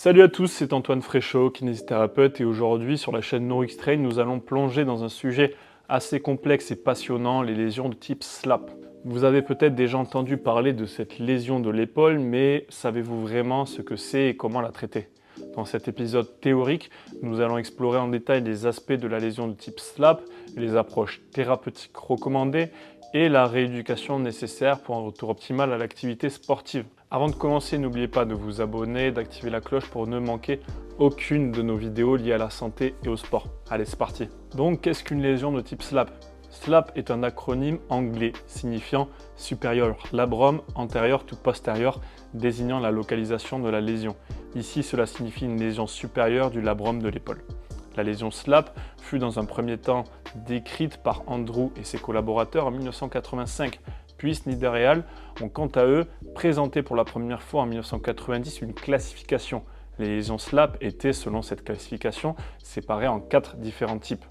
Salut à tous, c'est Antoine Fréchot, kinésithérapeute, et aujourd'hui sur la chaîne NourXtrain, nous allons plonger dans un sujet assez complexe et passionnant, les lésions de type SLAP. Vous avez peut-être déjà entendu parler de cette lésion de l'épaule, mais savez-vous vraiment ce que c'est et comment la traiter? Dans cet épisode théorique, nous allons explorer en détail les aspects de la lésion de type SLAP, les approches thérapeutiques recommandées et la rééducation nécessaire pour un retour optimal à l'activité sportive. Avant de commencer, n'oubliez pas de vous abonner, d'activer la cloche pour ne manquer aucune de nos vidéos liées à la santé et au sport. Allez, c'est parti. Donc, qu'est-ce qu'une lésion de type SLAP? SLAP est un acronyme anglais signifiant Superior Labrum Anterior to Posterior, désignant la localisation de la lésion. Ici, cela signifie une lésion supérieure du labrum de l'épaule. La lésion SLAP fut dans un premier temps décrite par Andrew et ses collaborateurs en 1985, puis Snyder et al. Ont quant à eux présenté pour la première fois en 1990 une classification. Les lésions SLAP étaient, selon cette classification, séparées en 4 différents types.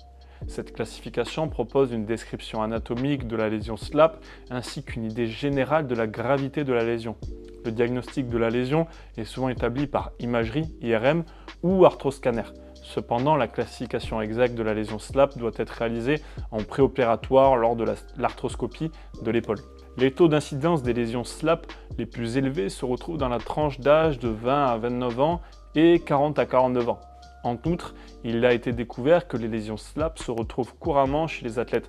Cette classification propose une description anatomique de la lésion SLAP ainsi qu'une idée générale de la gravité de la lésion. Le diagnostic de la lésion est souvent établi par imagerie, IRM ou arthroscanner. Cependant, la classification exacte de la lésion SLAP doit être réalisée en préopératoire lors de l'arthroscopie de l'épaule. Les taux d'incidence des lésions SLAP les plus élevés se retrouvent dans la tranche d'âge de 20 à 29 ans et 40 à 49 ans. En outre, il a été découvert que les lésions SLAP se retrouvent couramment chez les athlètes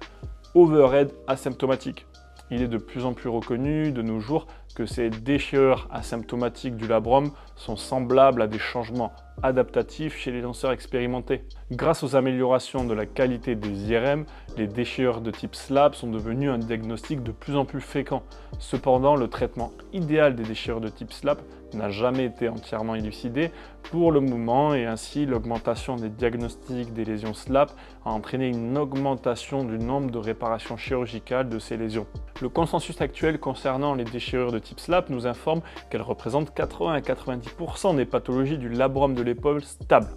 overhead asymptomatiques. Il est de plus en plus reconnu de nos jours que ces déchirures asymptomatiques du labrum sont semblables à des changements adaptatifs chez les lanceurs expérimentés. Grâce aux améliorations de la qualité des IRM, les déchirures de type SLAP sont devenues un diagnostic de plus en plus fréquent. Cependant, le traitement idéal des déchirures de type SLAP n'a jamais été entièrement élucidé pour le moment, et ainsi l'augmentation des diagnostics des lésions SLAP a entraîné une augmentation du nombre de réparations chirurgicales de ces lésions. Le consensus actuel concernant les déchirures de type SLAP nous informe qu'elles représentent 80 à 90% des pathologies du labrum de l'épaule stable,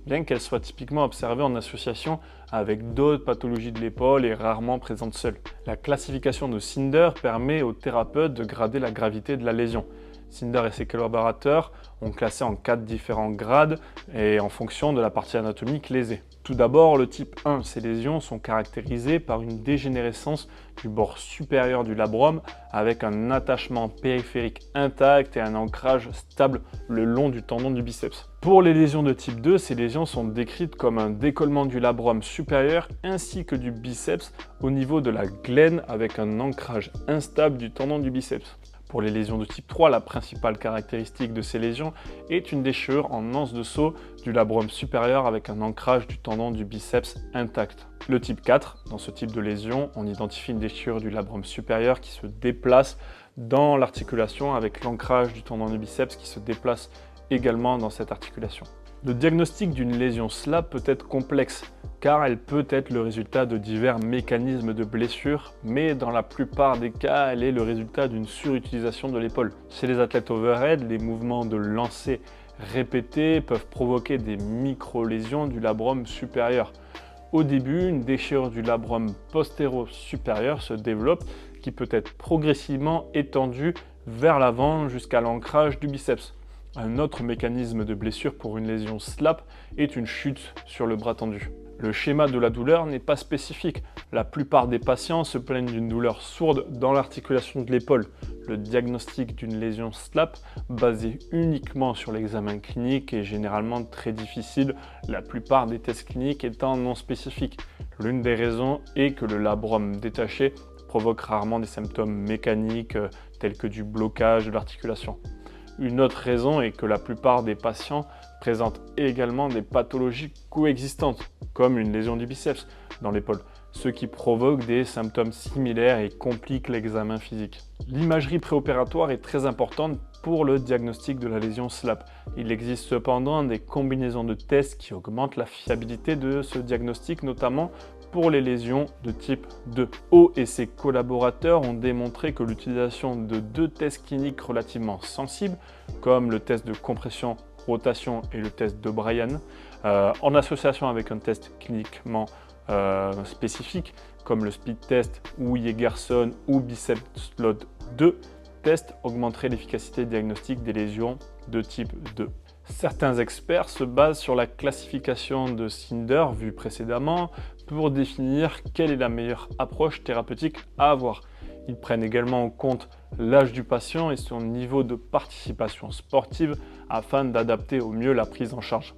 bien qu'elles soient typiquement observées en association avec d'autres pathologies de l'épaule et rarement présentes seules. La classification de Snyder permet aux thérapeutes de grader la gravité de la lésion. Snyder et ses collaborateurs ont classé en 4 différents grades et en fonction de la partie anatomique lésée. Tout d'abord, le type 1, ces lésions sont caractérisées par une dégénérescence du bord supérieur du labrum avec un attachement périphérique intact et un ancrage stable le long du tendon du biceps. Pour les lésions de type 2, ces lésions sont décrites comme un décollement du labrum supérieur ainsi que du biceps au niveau de la glène avec un ancrage instable du tendon du biceps. Pour les lésions de type 3, la principale caractéristique de ces lésions est une déchirure en anse de saut du labrum supérieur avec un ancrage du tendon du biceps intact. Le type 4, dans ce type de lésion, on identifie une déchirure du labrum supérieur qui se déplace dans l'articulation avec l'ancrage du tendon du biceps qui se déplace également dans cette articulation. Le diagnostic d'une lésion SLAP peut être complexe, car elle peut être le résultat de divers mécanismes de blessure, mais dans la plupart des cas, elle est le résultat d'une surutilisation de l'épaule. Chez les athlètes overhead, les mouvements de lancer répétés peuvent provoquer des micro-lésions du labrum supérieur. Au début, une déchirure du labrum postéro-supérieur se développe, qui peut être progressivement étendue vers l'avant jusqu'à l'ancrage du biceps. Un autre mécanisme de blessure pour une lésion SLAP est une chute sur le bras tendu. Le schéma de la douleur n'est pas spécifique. La plupart des patients se plaignent d'une douleur sourde dans l'articulation de l'épaule. Le diagnostic d'une lésion SLAP, basé uniquement sur l'examen clinique, est généralement très difficile, la plupart des tests cliniques étant non spécifiques. L'une des raisons est que le labrum détaché provoque rarement des symptômes mécaniques tels que du blocage de l'articulation. Une autre raison est que la plupart des patients présentent également des pathologies coexistantes, comme une lésion du biceps dans l'épaule, ce qui provoque des symptômes similaires et complique l'examen physique. L'imagerie préopératoire est très importante pour le diagnostic de la lésion SLAP. Il existe cependant des combinaisons de tests qui augmentent la fiabilité de ce diagnostic, notamment pour les lésions de type 2. O et ses collaborateurs ont démontré que l'utilisation de 2 tests cliniques relativement sensibles, comme le test de compression-rotation et le test d'O'Brien, en association avec un test cliniquement spécifique, comme le speed test ou Yegerson ou biceps load 2, test augmenterait l'efficacité diagnostique des lésions de type 2. Certains experts se basent sur la classification de Snyder vue précédemment pour définir quelle est la meilleure approche thérapeutique à avoir. Ils prennent également en compte l'âge du patient et son niveau de participation sportive afin d'adapter au mieux la prise en charge.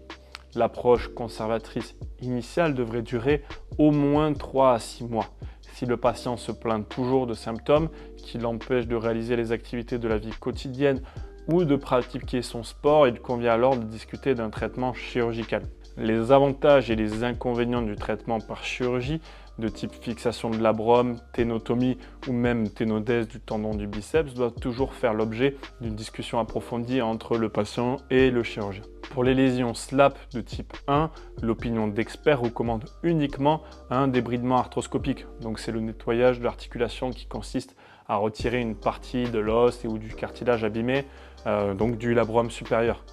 L'approche conservatrice initiale devrait durer au moins 3 à 6 mois. Si le patient se plaint toujours de symptômes qui l'empêchent de réaliser les activités de la vie quotidienne ou de pratiquer son sport, il convient alors de discuter d'un traitement chirurgical. Les avantages et les inconvénients du traitement par chirurgie de type fixation de labrum, ténotomie ou même ténodèse du tendon du biceps doivent toujours faire l'objet d'une discussion approfondie entre le patient et le chirurgien. Pour les lésions SLAP de type 1, l'opinion d'experts recommande uniquement un débridement arthroscopique. Donc c'est le nettoyage de l'articulation qui consiste à retirer une partie de l'os ou du cartilage abîmé, donc du labrum supérieur.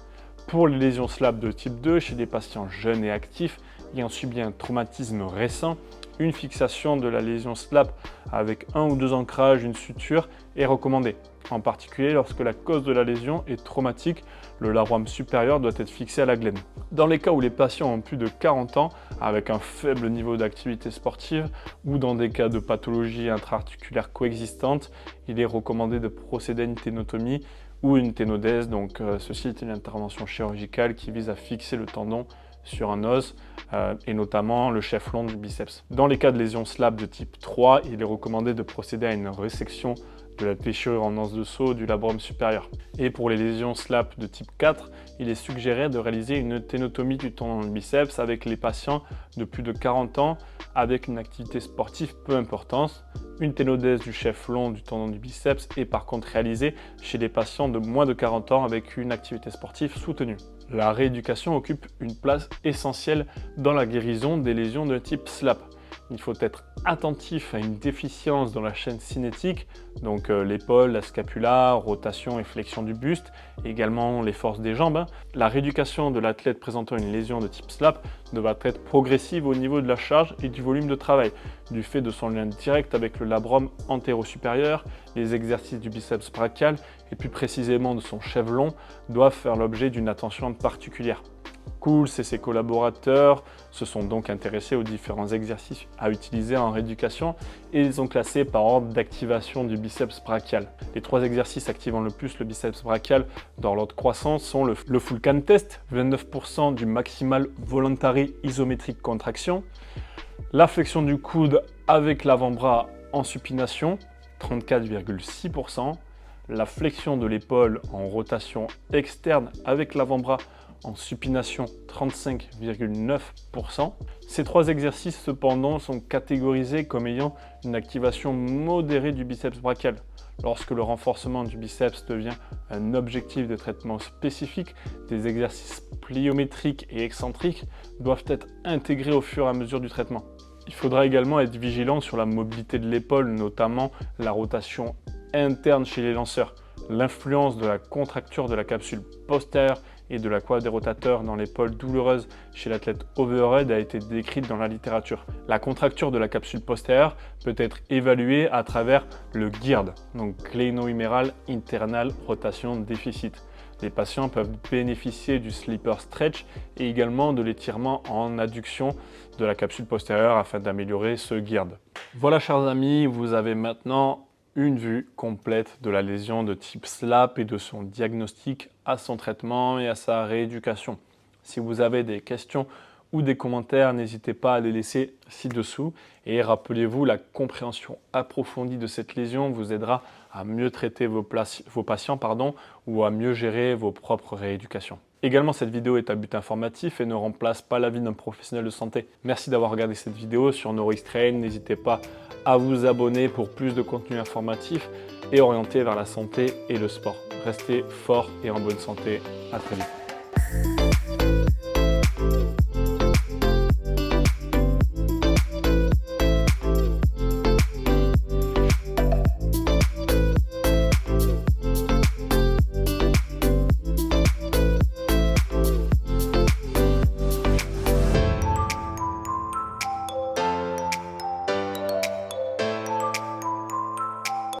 Pour les lésions SLAP de type 2, chez des patients jeunes et actifs ayant subi un traumatisme récent, une fixation de la lésion SLAP avec 1 ou 2 ancrages, une suture est recommandée. En particulier lorsque la cause de la lésion est traumatique, le labrum supérieur doit être fixé à la glène. Dans les cas où les patients ont plus de 40 ans, avec un faible niveau d'activité sportive ou dans des cas de pathologie intra-articulaire coexistante, il est recommandé de procéder à une ténotomie ou une ténodèse. Donc ceci est une intervention chirurgicale qui vise à fixer le tendon sur un os et notamment le chef long du biceps. Dans les cas de lésions SLAP de type 3, il est recommandé de procéder à une résection de la déchirure en os de seau du labrum supérieur. Et pour les lésions SLAP de type 4, il est suggéré de réaliser une ténotomie du tendon du biceps avec les patients de plus de 40 ans avec une activité sportive peu importante. Une ténodèse du chef long du tendon du biceps est par contre réalisée chez les patients de moins de 40 ans avec une activité sportive soutenue. La rééducation occupe une place essentielle dans la guérison des lésions de type SLAP. Il faut être attentif à une déficience dans la chaîne cinétique, donc l'épaule, la scapula, rotation et flexion du buste, et également les forces des jambes. La rééducation de l'athlète présentant une lésion de type SLAP devra être progressive au niveau de la charge et du volume de travail, du fait de son lien direct avec le labrum antéro-supérieur. Les exercices du biceps brachial et plus précisément de son chef long doivent faire l'objet d'une attention particulière. Cools et ses collaborateurs se sont donc intéressés aux différents exercices à utiliser en rééducation et les ont classés par ordre d'activation du biceps brachial. Les 3 exercices activant le plus le biceps brachial dans l'ordre croissant sont le full can test, 29% du maximal voluntary isométrique contraction, la flexion du coude avec l'avant-bras en supination, 34,6%, la flexion de l'épaule en rotation externe avec l'avant-bras en supination, 35,9%. Ces 3 exercices cependant sont catégorisés comme ayant une activation modérée du biceps brachial. Lorsque le renforcement du biceps devient un objectif de traitement spécifique, des exercices pliométriques et excentriques doivent être intégrés au fur et à mesure du traitement. Il faudra également être vigilant sur la mobilité de l'épaule, notamment la rotation interne chez les lanceurs, l'influence de la contracture de la capsule postérieure et de la coiffe des rotateurs dans l'épaule douloureuse chez l'athlète overhead a été décrite dans la littérature. La contracture de la capsule postérieure peut être évaluée à travers le GIRD, donc Glenohumeral Internal Rotation Deficit. Les patients peuvent bénéficier du sleeper stretch et également de l'étirement en adduction de la capsule postérieure afin d'améliorer ce GIRD. Voilà chers amis, vous avez maintenant une vue complète de la lésion de type SLAP et de son diagnostic à son traitement et à sa rééducation. Si vous avez des questions ou des commentaires, n'hésitez pas à les laisser ci-dessous. Et rappelez-vous, la compréhension approfondie de cette lésion vous aidera à mieux traiter vos patients ou à mieux gérer vos propres rééducations. Également, cette vidéo est à but informatif et ne remplace pas l'avis d'un professionnel de santé. Merci d'avoir regardé cette vidéo sur NeuroXtrain. N'hésitez pas à vous abonner pour plus de contenu informatif et orienté vers la santé et le sport. Restez forts et en bonne santé. À très vite.